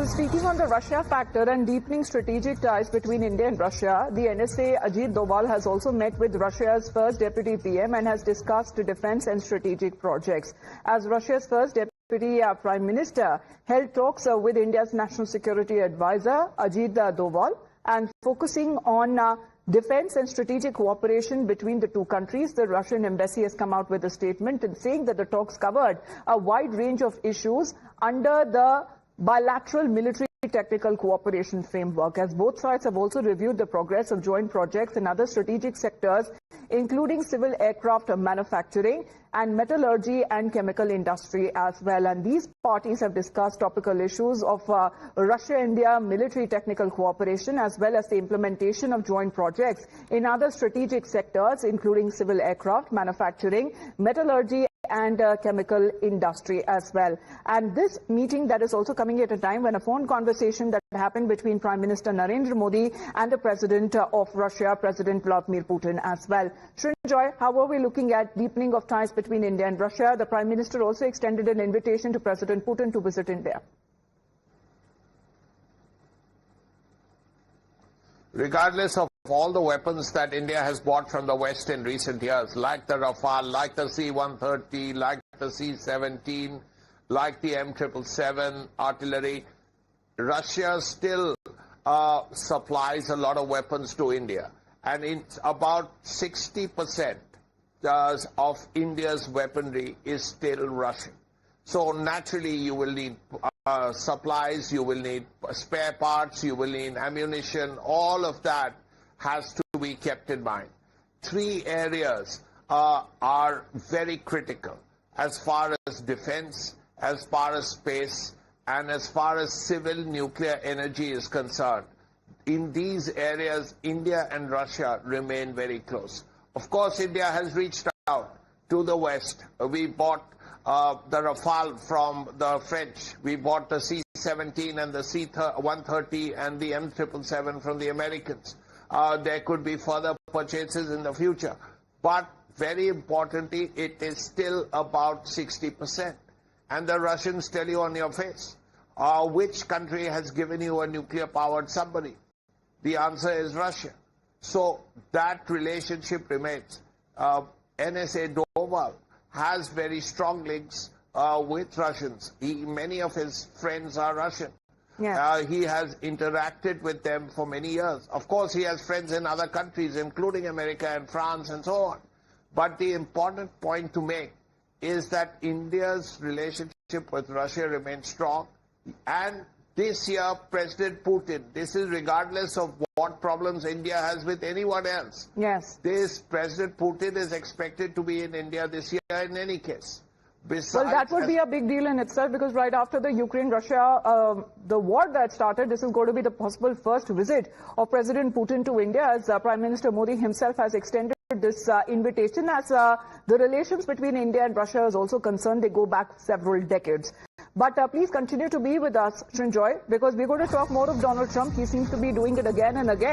So speaking on the Russia factor and deepening strategic ties between India and Russia, the NSA Ajit Doval has also met with Russia's first deputy PM and has discussed defense and strategic projects. As Russia's first deputy prime minister held talks with India's national security advisor Ajit Doval and focusing on defense and strategic cooperation between the two countries. The Russian embassy has come out with a statement and saying that the talks covered a wide range of issues under the bilateral military technical cooperation framework, as both sides have also reviewed the progress of joint projects in other strategic sectors, including civil aircraft manufacturing and metallurgy and chemical industry as well. And these parties have discussed topical issues of Russia-India military technical cooperation as well as the implementation of joint projects in other strategic sectors, including civil aircraft manufacturing, metallurgy and chemical industry as well. And this meeting that is also coming at a time when a phone conversation that happened between Prime Minister Narendra Modi and the President of Russia, President Vladimir Putin as well. Srinjoy, how are we looking at deepening of ties between India and Russia? The Prime Minister also extended an invitation to President Putin to visit India. Regardless of all the weapons that India has bought from the West in recent years, like the Rafale, like the C-130, like the C-17, like the M777 artillery, Russia still supplies a lot of weapons to India. And it's about 60% of India's weaponry is still Russian. So naturally you will need supplies, you will need spare parts, you will need ammunition. All of that has to be kept in mind. Three areas are very critical as far as defense, as far as space, and as far as civil nuclear energy is concerned. In these areas, India and Russia remain very close. Of course, India has reached out to the West. We bought the Rafale from the French. We bought the C-17 and the C-130 and the M777 from the Americans. There could be further purchases in the future. But very importantly, it is still about 60%. And the Russians tell you on your face, which country has given you a nuclear-powered submarine? The answer is Russia. So that relationship remains. NSA Doval has very strong links with Russians. Many of his friends are Russian. Yeah. He has interacted with them for many years. Of course, he has friends in other countries, including America and France and so on. But the important point to make is that India's relationship with Russia remains strong. And this year, President Putin, this is regardless of what problems India has with anyone else. Yes. President Putin is expected to be in India this year in any case. Besides, well, that would be a big deal in itself, because right after the Ukraine-Russia, the war that started, this is going to be the possible first visit of President Putin to India, as Prime Minister Modi himself has extended this invitation, as the relations between India and Russia is also concerned. They go back several decades. But please continue to be with us, Srinjoy, because we're going to talk more of Donald Trump. He seems to be doing it again and again.